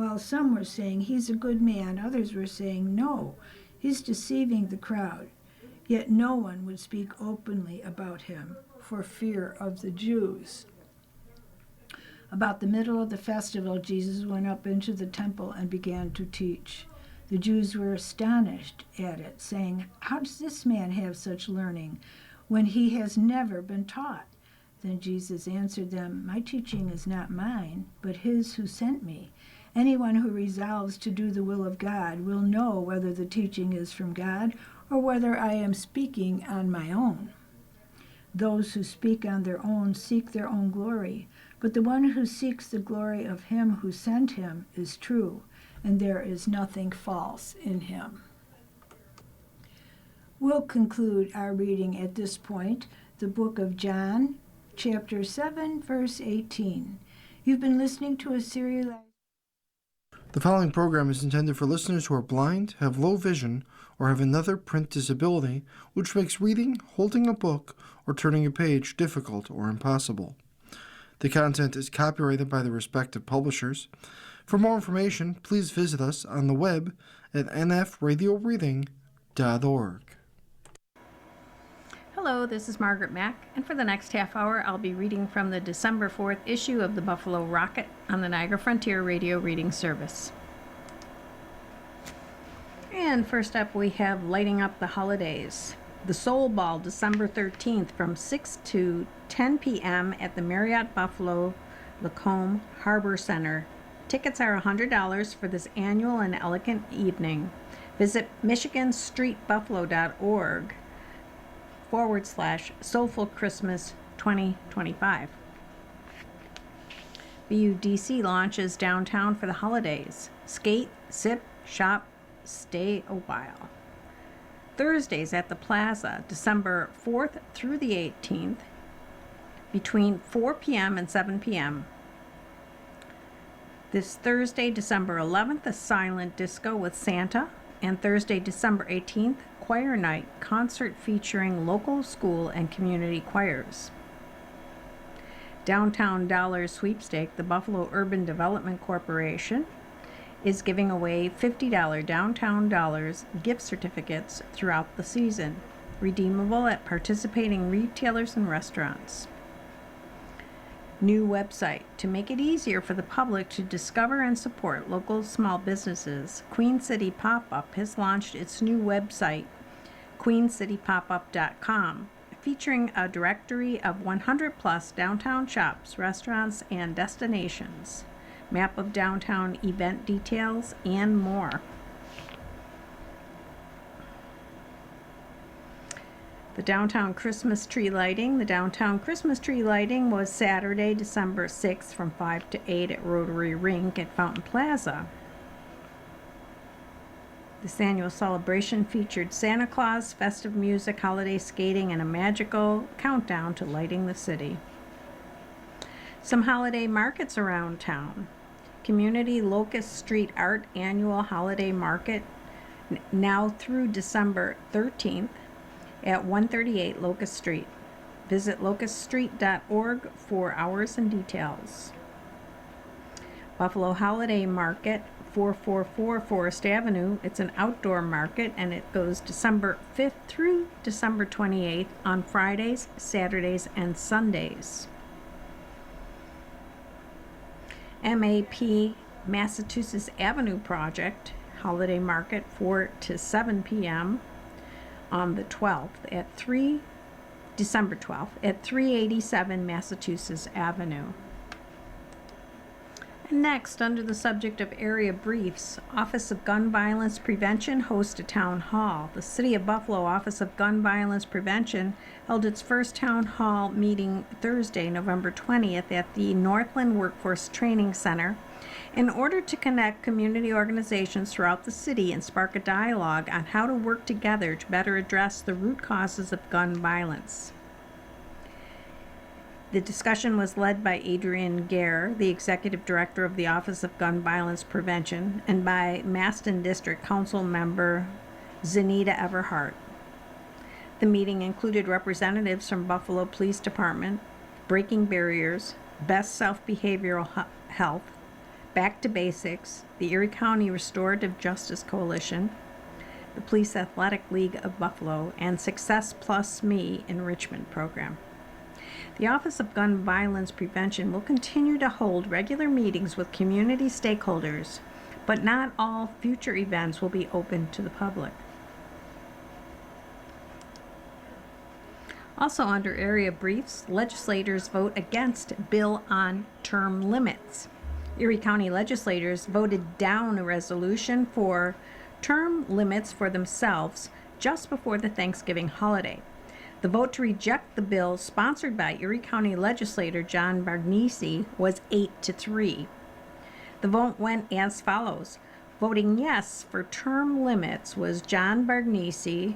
While some were saying, "He's a good man," others were saying, "No, he's deceiving the crowd." Yet no one would speak openly about him for fear of the Jews. About the middle of the festival, Jesus went up into the temple and began to teach. The Jews were astonished at it, saying, "How does this man have such learning when he has never been taught?" Then Jesus answered them, "My teaching is not mine, but his who sent me. Anyone who resolves to do the will of God will know whether the teaching is from God or whether I am speaking on my own. Those who speak on their own seek their own glory, but the one who seeks the glory of him who sent him is true, and there is nothing false in him." We'll conclude our reading at this point, the book of John, chapter 7, verse 18. You've been listening to a serialized... The following program is intended for listeners who are blind, have low vision, or have another print disability, which makes reading, holding a book, or turning a page difficult or impossible. The content is copyrighted by the respective publishers. For more information, please visit us on the web at nfradioreading.org. Hello, this is Margaret Mack, and for the next half hour, I'll be reading from the December 4th issue of the Buffalo Rocket on the Niagara Frontier Radio Reading Service. And first up, we have Lighting Up the Holidays. The Soul Ball, December 13th from 6 to 10 p.m. at the Marriott Buffalo Lacombe Harbor Center. Tickets are $100 for this annual and elegant evening. Visit michiganstreetbuffalo.org /Soulful Christmas 2025. BUDC launches downtown for the holidays. Skate, sip, shop, stay a while. Thursdays at the Plaza, December 4th through the 18th, between 4 p.m. and 7 p.m. This Thursday, December 11th, a silent disco with Santa, and Thursday, December 18th, Choir Night, concert featuring local school and community choirs. Downtown Dollar Sweepstake, the Buffalo Urban Development Corporation, is giving away $50 Downtown Dollars gift certificates throughout the season, redeemable at participating retailers and restaurants. New website. To make it easier for the public to discover and support local small businesses, Queen City Pop-Up has launched its new website, queencitypopup.com, featuring a directory of 100 plus downtown shops, restaurants, and destinations, map of downtown event details, and more. The downtown Christmas tree lighting. The downtown Christmas tree lighting was Saturday, December 6th from 5 to 8 at Rotary Rink at Fountain Plaza. This annual celebration featured Santa Claus, festive music, holiday skating, and a magical countdown to lighting the city. Some holiday markets around town. Community Locust Street Art Annual Holiday Market, now through December 13th at 138 Locust Street. Visit locuststreet.org for hours and details. Buffalo Holiday Market, 444 Forest Avenue. It's an outdoor market, and it goes December 5th through December 28th on Fridays, Saturdays, and Sundays. MAP Massachusetts Avenue Project Holiday Market, 4 to 7 p.m. on the 12th at December 12th at 387 Massachusetts Avenue. And next, under the subject of area briefs, Office of Gun Violence Prevention hosts a town hall. The City of Buffalo Office of Gun Violence Prevention held its first town hall meeting Thursday, November 20th at the Northland Workforce Training Center in order to connect community organizations throughout the city and spark a dialogue on how to work together to better address the root causes of gun violence. The discussion was led by Adrian Gare, the Executive Director of the Office of Gun Violence Prevention, and by Maston District Council member Zenita Everhart. The meeting included representatives from Buffalo Police Department, Breaking Barriers, Best Self Behavioral Health, Back to Basics, the Erie County Restorative Justice Coalition, the Police Athletic League of Buffalo, and Success Plus Me Enrichment Program. The Office of Gun Violence Prevention will continue to hold regular meetings with community stakeholders, but not all future events will be open to the public. Also under area briefs, legislators vote against bill on term limits. Erie County legislators voted down a resolution for term limits for themselves just before the Thanksgiving holiday. The vote to reject the bill sponsored by Erie County legislator John Bargnesi was 8-3. The vote went as follows. Voting yes for term limits was John Bargnesi,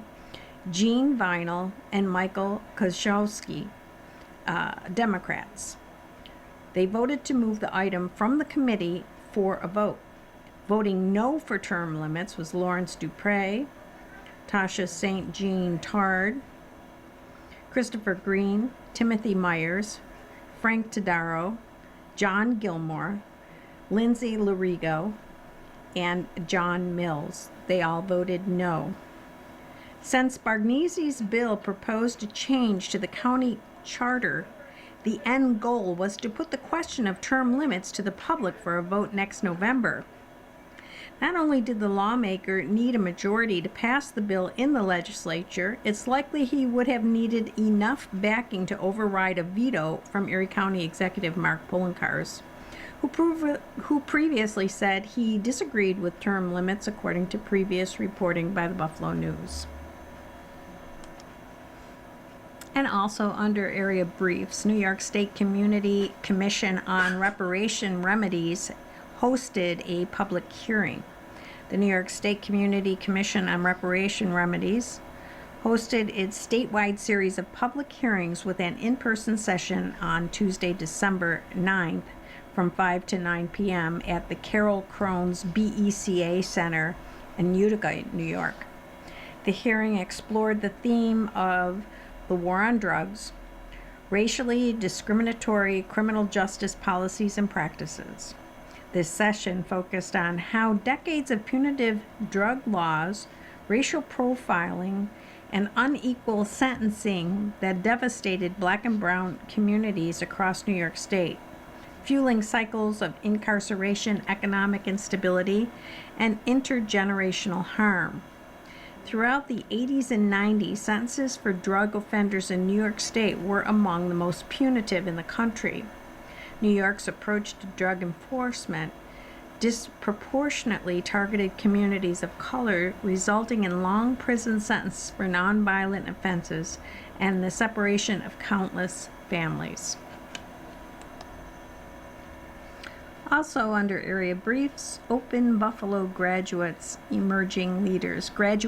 Gene Vinyl, and Michael Kozlowski, Democrats. They voted to move the item from the committee for a vote. Voting no for term limits was Lawrence Dupre, Tasha St. Jean Tard, Christopher Green, Timothy Myers, Frank Tadaro, John Gilmore, Lindsay Larigo, and John Mills. They all voted no. Since Bargnesi's bill proposed a change to the county charter, the end goal was to put the question of term limits to the public for a vote next November. Not only did the lawmaker need a majority to pass the bill in the legislature, it's likely he would have needed enough backing to override a veto from Erie County Executive Mark Poloncarz, who previously said he disagreed with term limits according to previous reporting by the Buffalo News. And also under area briefs, New York State Community Commission on Reparation Remedies hosted a public hearing. The New York State Community Commission on Reparation Remedies hosted its statewide series of public hearings with an in-person session on Tuesday, December 9th from 5 to 9 p.m. at the Carol Crohn's BECA Center in Utica, New York. The hearing explored the theme of the war on drugs, racially discriminatory criminal justice policies and practices. This session focused on how decades of punitive drug laws, racial profiling, and unequal sentencing that devastated Black and brown communities across New York State, fueling cycles of incarceration, economic instability, and intergenerational harm. Throughout the 80s and 90s, sentences for drug offenders in New York State were among the most punitive in the country. New York's approach to drug enforcement disproportionately targeted communities of color, resulting in long prison sentences for nonviolent offenses and the separation of countless families. Also under area briefs, Open Buffalo graduates emerging leaders. Grads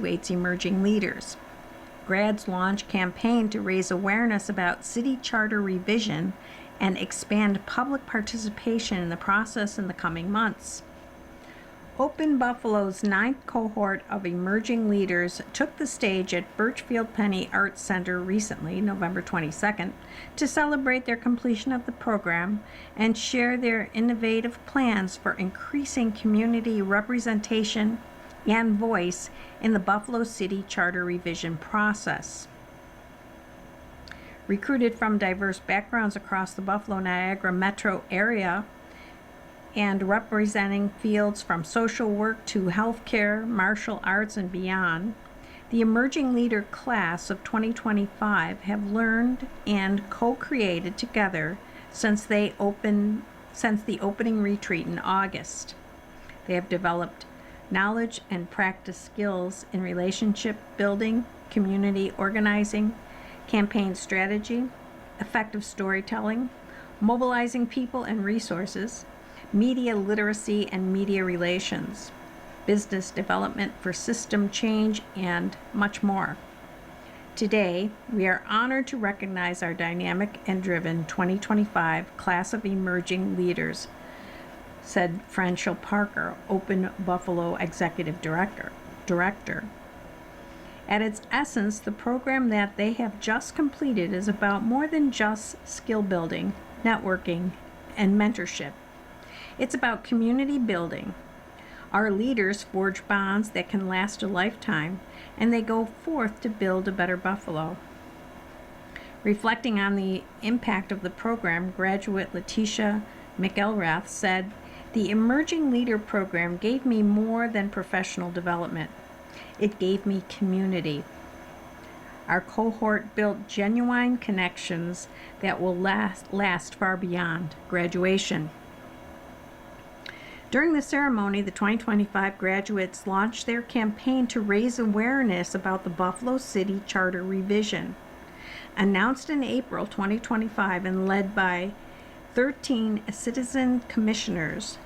launch campaign to raise awareness about city charter revision and expand public participation in the process in the coming months. Open Buffalo's 9th cohort of emerging leaders took the stage at Birchfield Penny Arts Center recently, November 22nd, to celebrate their completion of the program and share their innovative plans for increasing community representation and voice in the Buffalo City Charter revision process. Recruited from diverse backgrounds across the Buffalo-Niagara metro area, and representing fields from social work to healthcare, martial arts, and beyond, the emerging leader class of 2025 have learned and co-created together since the opening retreat in August. They have developed knowledge and practice skills in relationship building, community organizing, campaign strategy, effective storytelling, mobilizing people and resources, media literacy and media relations, business development for system change, and much more. Today, we are honored to recognize our dynamic and driven 2025 class of emerging leaders, said Franchel Parker, Open Buffalo Executive Director. At its essence, the program that they have just completed is about more than just skill building, networking, and mentorship. It's about community building. Our leaders forge bonds that can last a lifetime, and they go forth to build a better Buffalo. Reflecting on the impact of the program, graduate Letitia McElrath said, "The Emerging Leader Program gave me more than professional development. It gave me community. Our cohort built genuine connections that will last far beyond graduation." During the ceremony, the 2025 graduates launched their campaign to raise awareness about the Buffalo City Charter revision. Announced in April 2025 and led by 13 citizen commissioners,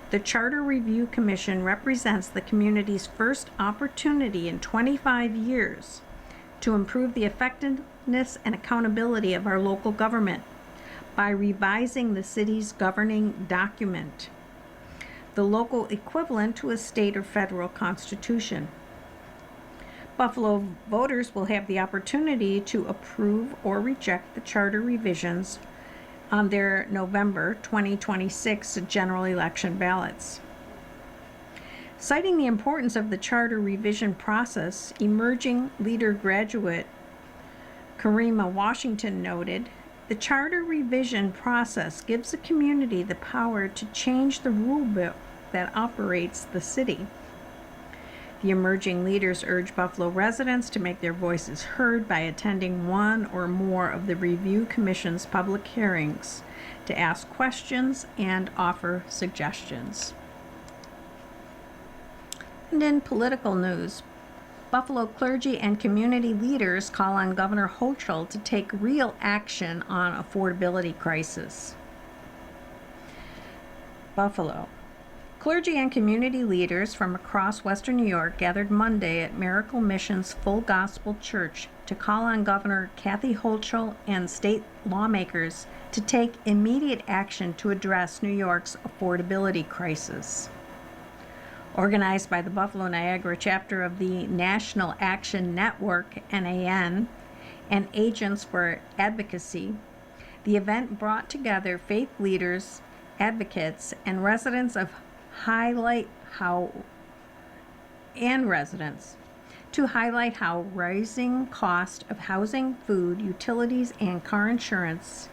the Charter Review Commission represents the community's first opportunity in 25 years to improve the effectiveness and accountability of our local government by revising the city's governing document, the local equivalent to a state or federal constitution. Buffalo voters will have the opportunity to approve or reject the charter revisions on their November 2026 general election ballots. Citing the importance of the charter revision process, Emerging Leader graduate Karima Washington noted, "The charter revision process gives the community the power to change the rule book that operates the city." The emerging leaders urge Buffalo residents to make their voices heard by attending one or more of the Review Commission's public hearings to ask questions and offer suggestions. And in political news, Buffalo clergy and community leaders call on Governor Hochul to take real action on affordability crisis. Buffalo. Clergy and community leaders from across Western New York gathered Monday at Miracle Mission's Full Gospel Church to call on Governor Kathy Hochul and state lawmakers to take immediate action to address New York's affordability crisis. Organized by the Buffalo Niagara chapter of the National Action Network, NAN, and Agents for Advocacy, the event brought together faith leaders, advocates, and residents to highlight how rising cost of housing, food, utilities, and car insurance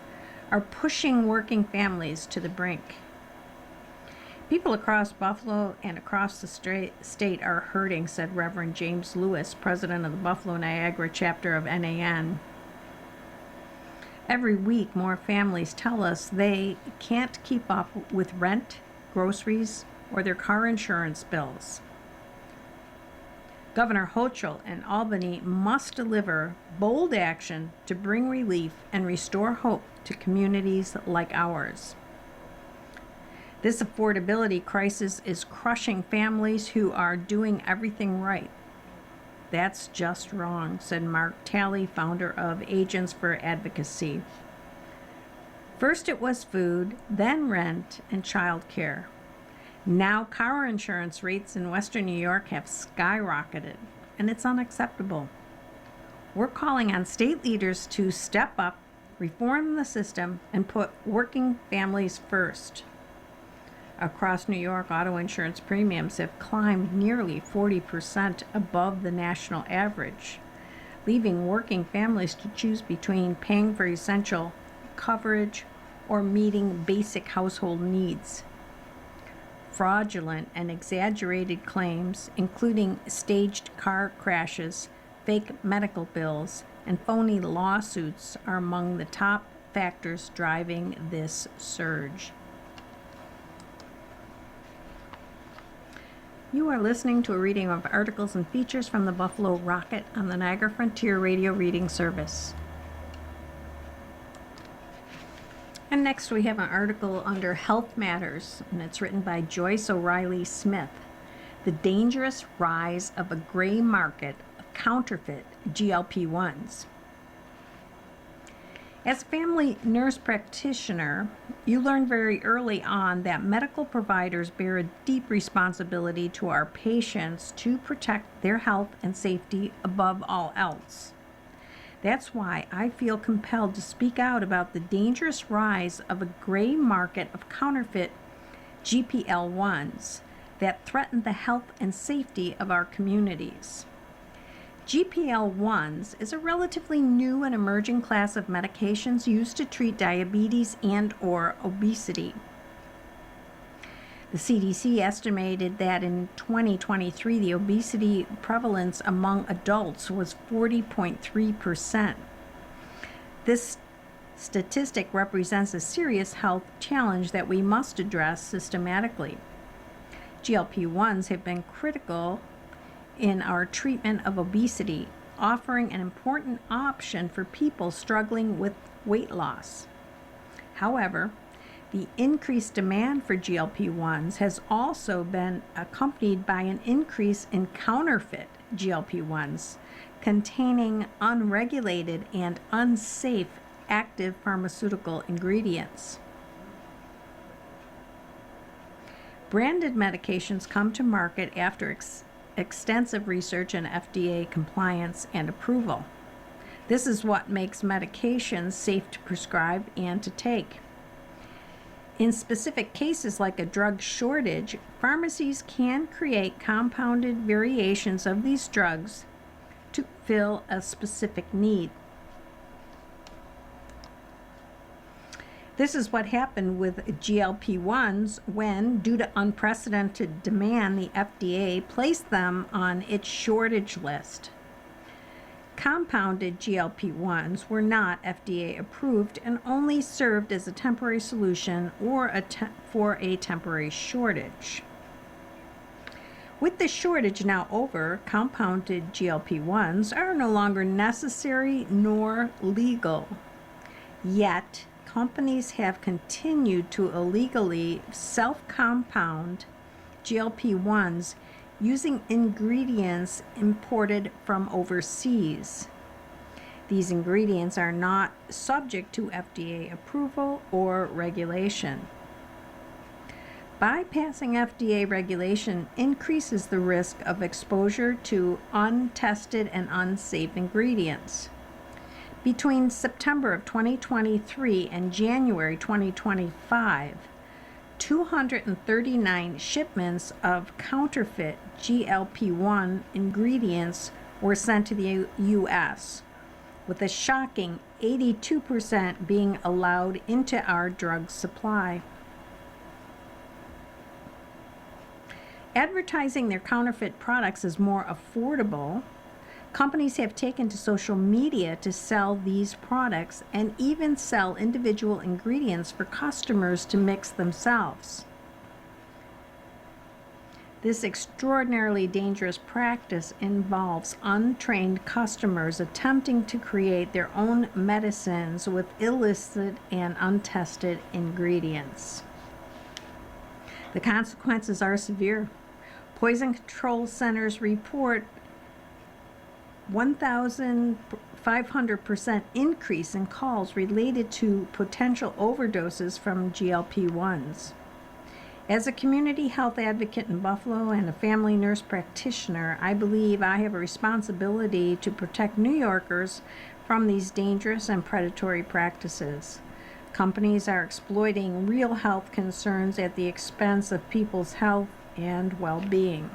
are pushing working families to the brink. "People across Buffalo and across the state are hurting," said Reverend James Lewis, president of the Buffalo Niagara chapter of NAN. "Every week, more families tell us they can't keep up with rent, groceries, or their car insurance bills. Governor Hochul and Albany must deliver bold action to bring relief and restore hope to communities like ours. This affordability crisis is crushing families who are doing everything right. That's just wrong," said Mark Talley, founder of Agents for Advocacy. "First it was food, then rent and child care. Now car insurance rates in Western New York have skyrocketed, and it's unacceptable. We're calling on state leaders to step up, reform the system, and put working families first." Across New York, auto insurance premiums have climbed nearly 40% above the national average, leaving working families to choose between paying for essential coverage or meeting basic household needs. Fraudulent and exaggerated claims, including staged car crashes, fake medical bills, and phony lawsuits, are among the top factors driving this surge. You are listening to a reading of articles and features from the Buffalo Rocket on the Niagara Frontier Radio Reading Service. And next we have an article under Health Matters, and it's written by Joyce O'Reilly Smith. "The Dangerous Rise of a Gray Market of Counterfeit GLP-1s." As a family nurse practitioner, you learn very early on that medical providers bear a deep responsibility to our patients to protect their health and safety above all else. That's why I feel compelled to speak out about the dangerous rise of a gray market of counterfeit GPL-1s, that threaten the health and safety of our communities. GPL-1s is a relatively new and emerging class of medications used to treat diabetes and/or obesity. The CDC estimated that in 2023, the obesity prevalence among adults was 40.3%. This statistic represents a serious health challenge that we must address systematically. GLP-1s have been critical in our treatment of obesity, offering an important option for people struggling with weight loss. However, the increased demand for GLP-1s has also been accompanied by an increase in counterfeit GLP-1s containing unregulated and unsafe active pharmaceutical ingredients. Branded medications come to market after extensive research and FDA compliance and approval. This is what makes medications safe to prescribe and to take. In specific cases like a drug shortage, pharmacies can create compounded variations of these drugs to fill a specific need. This is what happened with GLP-1s when, due to unprecedented demand, the FDA placed them on its shortage list. Compounded GLP-1s were not FDA approved and only served as a temporary solution or for a temporary shortage. With the shortage now over, compounded GLP-1s are no longer necessary nor legal. Yet, companies have continued to illegally self-compound GLP-1s using ingredients imported from overseas. These ingredients are not subject to FDA approval or regulation. Bypassing FDA regulation increases the risk of exposure to untested and unsafe ingredients. Between September of 2023 and January 2025, 239 shipments of counterfeit GLP-1 ingredients were sent to the U.S., with a shocking 82% being allowed into our drug supply. Advertising their counterfeit products as more affordable, companies have taken to social media to sell these products and even sell individual ingredients for customers to mix themselves. This extraordinarily dangerous practice involves untrained customers attempting to create their own medicines with illicit and untested ingredients. The consequences are severe. Poison Control Centers report 1,500% increase in calls related to potential overdoses from GLP-1s. As a community health advocate in Buffalo and a family nurse practitioner, I believe I have a responsibility to protect New Yorkers from these dangerous and predatory practices. Companies are exploiting real health concerns at the expense of people's health and well-being.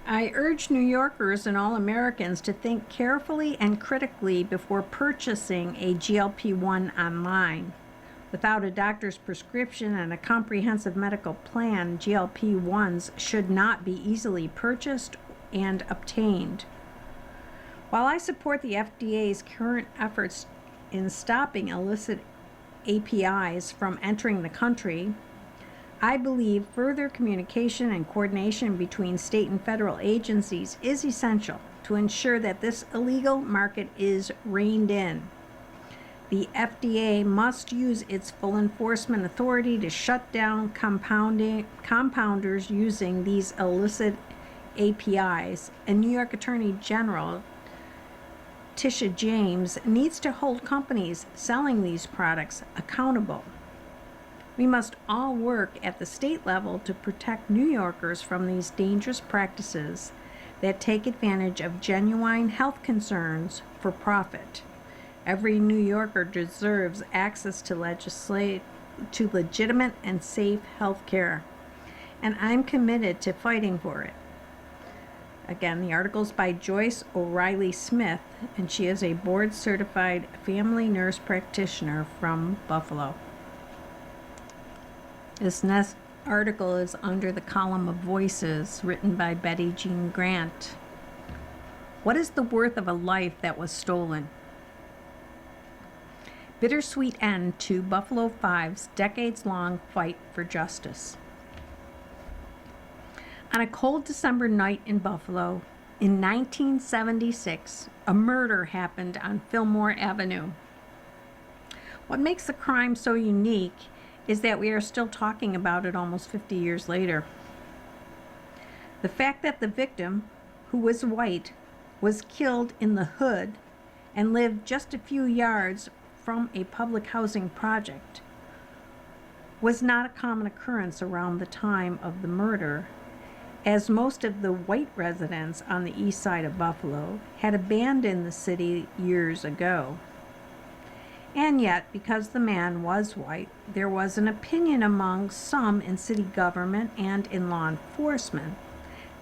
I urge New Yorkers and all Americans to think carefully and critically before purchasing a GLP-1 online. Without a doctor's prescription and a comprehensive medical plan, GLP-1s should not be easily purchased and obtained. While I support the FDA's current efforts in stopping illicit APIs from entering the country, I believe further communication and coordination between state and federal agencies is essential to ensure that this illegal market is reined in. The FDA must use its full enforcement authority to shut down compounders using these illicit APIs, and New York Attorney General Tisha James needs to hold companies selling these products accountable. We must all work at the state level to protect New Yorkers from these dangerous practices that take advantage of genuine health concerns for profit. Every New Yorker deserves access to legitimate and safe health care, and I'm committed to fighting for it. Again, the article's by Joyce O'Reilly Smith, and she is a board-certified family nurse practitioner from Buffalo. This next article is under the column of Voices, written by Betty Jean Grant. What is the worth of a life that was stolen? Bittersweet end to Buffalo Five's decades-long fight for justice. On a cold December night in Buffalo, in 1976, a murder happened on Fillmore Avenue. What makes the crime so unique is that we are still talking about it almost 50 years later. The fact that the victim, who was white, was killed in the hood and lived just a few yards from a public housing project was not a common occurrence around the time of the murder, as most of the white residents on the east side of Buffalo had abandoned the city years ago. And yet, because the man was white, there was an opinion among some in city government and in law enforcement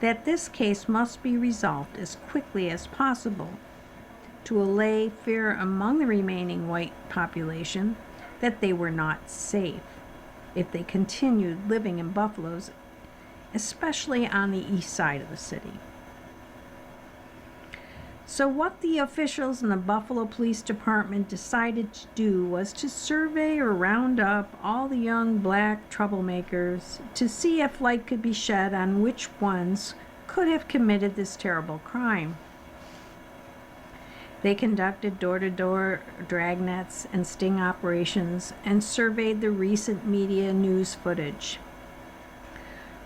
that this case must be resolved as quickly as possible to allay fear among the remaining white population that they were not safe if they continued living in Buffalo's, especially on the east side of the city. So what the officials in the Buffalo Police Department decided to do was to survey or round up all the young black troublemakers to see if light could be shed on which ones could have committed this terrible crime. They conducted door-to-door dragnets and sting operations and surveyed the recent media news footage.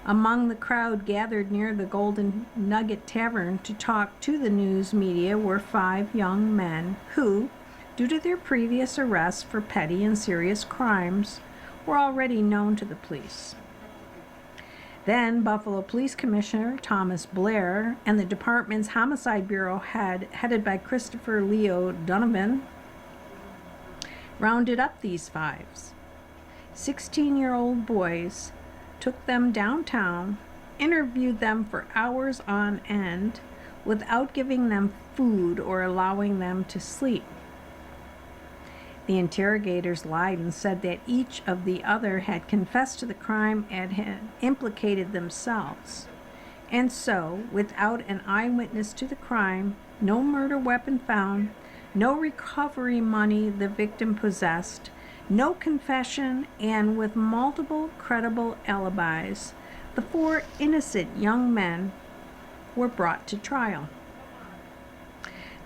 Among the crowd gathered near the Golden Nugget Tavern to talk to the news media were 5 young men who, due to their previous arrests for petty and serious crimes, were already known to the police. Then Buffalo Police Commissioner Thomas Blair and the department's Homicide Bureau headed by Christopher Leo Donovan, rounded up these 5s. 16-year-old boys, took them downtown, interviewed them for hours on end without giving them food or allowing them to sleep. The interrogators lied and said that each of the other had confessed to the crime and had implicated themselves. And so, without an eyewitness to the crime, no murder weapon found, no recovery money the victim possessed, no confession, and with multiple credible alibis, the 4 innocent young men were brought to trial.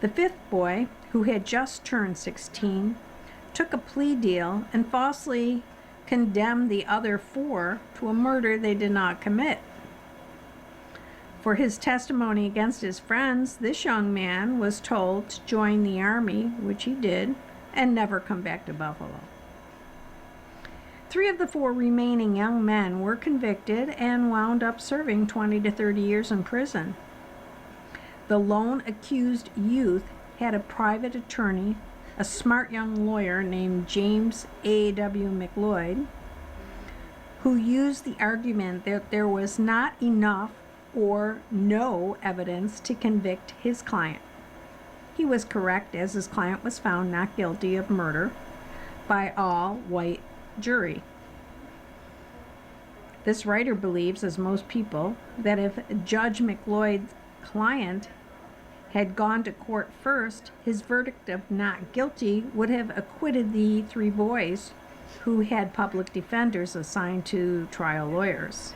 The 5th boy, who had just turned 16, took a plea deal and falsely condemned the other 4 to a murder they did not commit. For his testimony against his friends, this young man was told to join the army, which he did, and never come back to Buffalo. 3 of the 4 remaining young men were convicted and wound up serving 20 to 30 years in prison. The lone accused youth had a private attorney, a smart young lawyer named James A.W. McLeod, who used the argument that there was not enough or no evidence to convict his client. He was correct, as his client was found not guilty of murder by all white jury. This writer believes, as most people, that if Judge McLeod's client had gone to court first, his verdict of not guilty would have acquitted the 3 boys who had public defenders assigned to trial lawyers.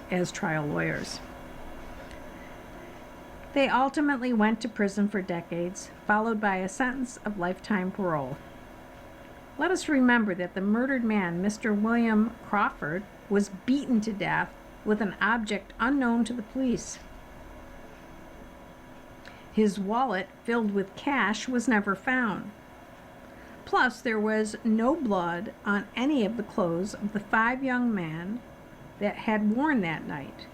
They ultimately went to prison for decades, followed by a sentence of lifetime parole. Let us remember that the murdered man, Mr. William Crawford, was beaten to death with an object unknown to the police. His wallet, filled with cash, was never found. Plus, there was no blood on any of the clothes of the 5 young men that had worn that night.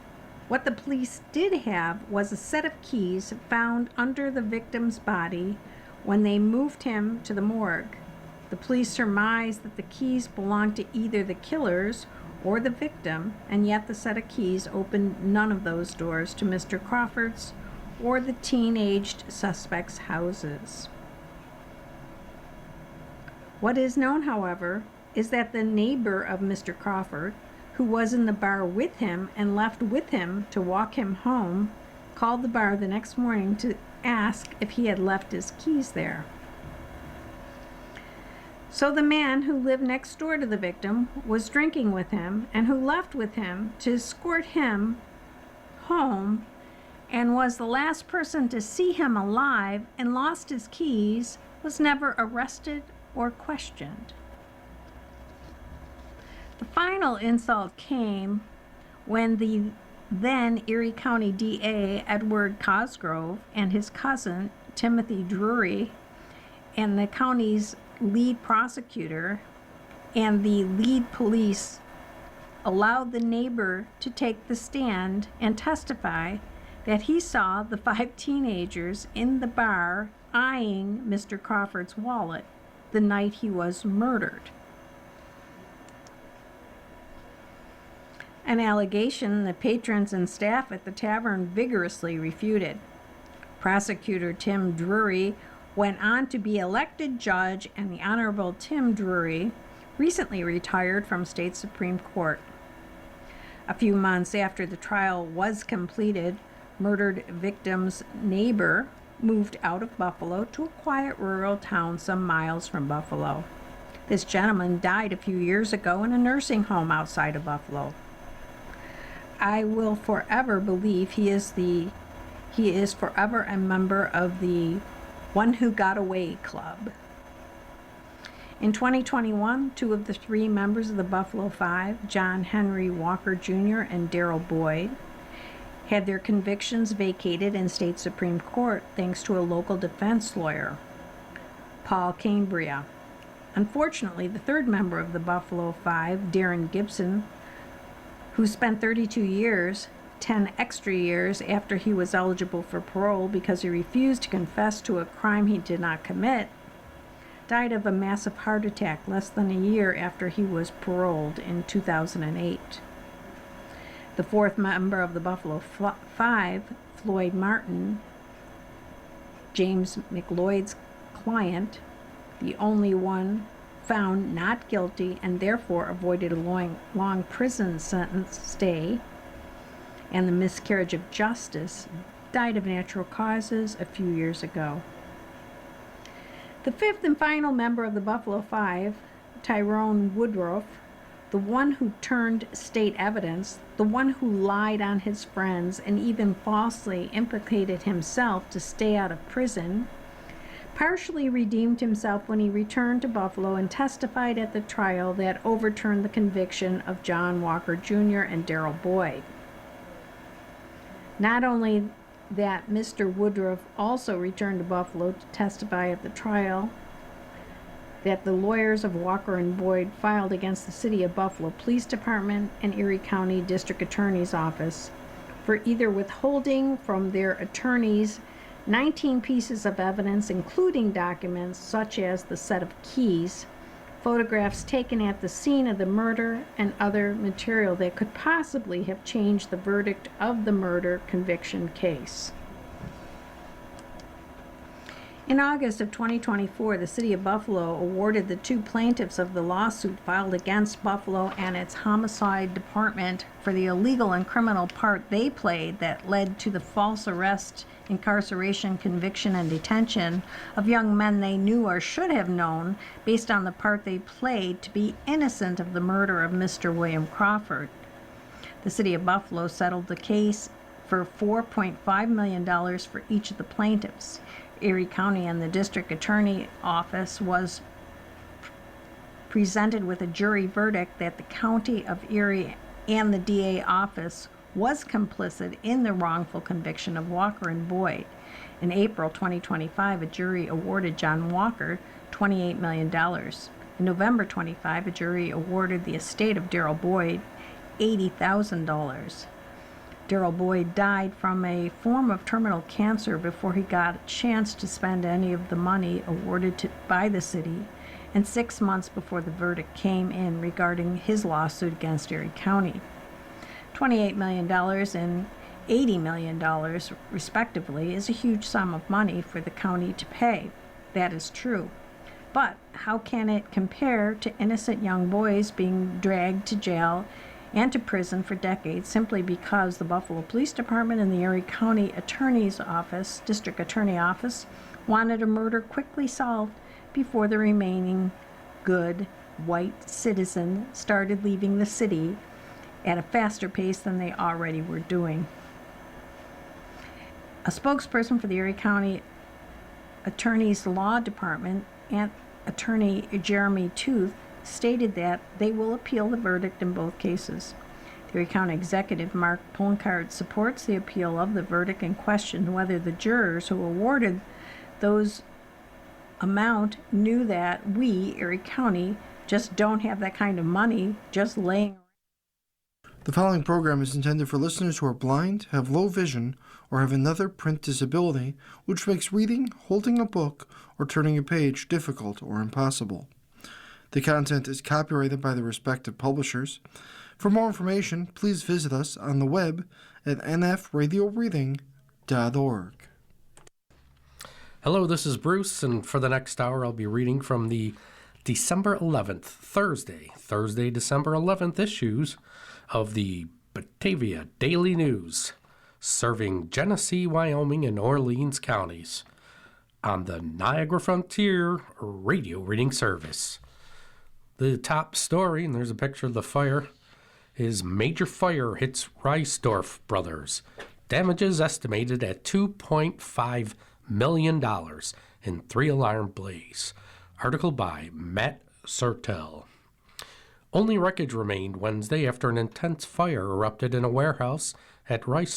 What the police did have was a set of keys found under the victim's body, When they moved him to the morgue, the police surmised that the keys belonged to either the killers or the victim, and yet the set of keys opened none of those doors to Mr. Crawford's or the teenaged suspects' houses. What is known, however, is that the neighbor of Mr. Crawford, who was in the bar with him and left with him to walk him home, called the bar the next morning to ask if he had left his keys there. So the man who lived next door to the victim was drinking with him and who left with him to escort him home and was the last person to see him alive and lost his keys was never arrested or questioned. The final insult came when the then Erie County DA Edward Cosgrove and his cousin Timothy Drury and the county's lead prosecutor and the lead police allowed the neighbor to take the stand and testify that he saw the 5 teenagers in the bar eyeing Mr. Crawford's wallet the night he was murdered. An allegation the patrons and staff at the tavern vigorously refuted. Prosecutor Tim Drury went on to be elected judge, and the Honorable Tim Drury recently retired from state Supreme Court. A few months after the trial was completed, murdered victim's neighbor moved out of Buffalo to a quiet rural town some miles from Buffalo. This gentleman died a few years ago in a nursing home outside of Buffalo. I will forever believe he is forever a member of the One Who Got Away Club. In 2021, 2 of the 3 members of the Buffalo Five, John Henry Walker Jr. and Darrell Boyd, had their convictions vacated in state Supreme Court thanks to a local defense lawyer, Paul Cambria. Unfortunately, the 3rd member of the Buffalo Five, Darren Gibson, who spent 32 years, 10 extra years after he was eligible for parole because he refused to confess to a crime he did not commit, died of a massive heart attack less than a year after he was paroled in 2008. The 4th member of the Buffalo Five, Floyd Martin, James McLeod's client, the only one found not guilty and therefore avoided a long prison sentence stay and the miscarriage of justice, died of natural causes a few years ago. The 5th and final member of the Buffalo Five, Tyrone Woodruff, the one who turned state evidence, the one who lied on his friends and even falsely implicated himself to stay out of prison, partially redeemed himself when he returned to Buffalo and testified at the trial that overturned the conviction of John Walker Jr. and Darrell Boyd. Not only that, Mr. Woodruff also returned to Buffalo to testify at the trial that the lawyers of Walker and Boyd filed against the City of Buffalo Police Department and Erie County District Attorney's Office for either withholding from their attorneys 19 pieces of evidence, including documents such as the set of keys, photographs taken at the scene of the murder, and other material that could possibly have changed the verdict of the murder conviction case. In August of 2024, the City of Buffalo awarded the 2 plaintiffs of the lawsuit filed against Buffalo and its homicide department for the illegal and criminal part they played that led to the false arrest, incarceration, conviction, and detention of young men they knew or should have known based on the part they played to be innocent of the murder of Mr. William Crawford. The City of Buffalo settled the case for $4.5 million for each of the plaintiffs. Erie County and the District Attorney Office was presented with a jury verdict that the County of Erie and the DA office was complicit in the wrongful conviction of Walker and Boyd. In April 2025, a jury awarded John Walker $28 million. In November 25, a jury awarded the estate of Darrell Boyd $80,000. Darrell Boyd died from a form of terminal cancer before he got a chance to spend any of the money awarded by the city, and 6 months before the verdict came in regarding his lawsuit against Erie County. $28 million and $80 million, respectively, is a huge sum of money for the county to pay. That is true. But how can it compare to innocent young boys being dragged to jail and to prison for decades simply because the Buffalo Police Department and the Erie County Attorney's Office, District Attorney Office, wanted a murder quickly solved before the remaining good white citizen started leaving the city at a faster pace than they already were doing? A spokesperson for the Erie County Attorney's Law Department, Attorney Jeremy Tooth, stated that they will appeal the verdict in both cases. The Erie County Executive Mark Polcard supports the appeal of the verdict and questioned whether the jurors who awarded those amount knew that we, Erie County, just don't have that kind of money just laying. The following program is intended for listeners who are blind, have low vision, or have another print disability which makes reading, holding a book, or turning a page difficult or impossible. The content is copyrighted by the respective publishers. For more information, please visit us on the web at nfradioreading.org. Hello, this is Bruce, and for the next hour I'll be reading from the December 11th, Thursday, December 11th issues of the Batavia Daily News, serving Genesee, Wyoming, and Orleans counties on the Niagara Frontier radio reading service. The top story, and there's a picture of the fire, is major fire hits Reisdorf Brothers. Damages estimated at $2.5 million in 3-alarm blaze. Article by Matt Sertel. Only wreckage remained Wednesday after an intense fire erupted in a warehouse at Reisdorf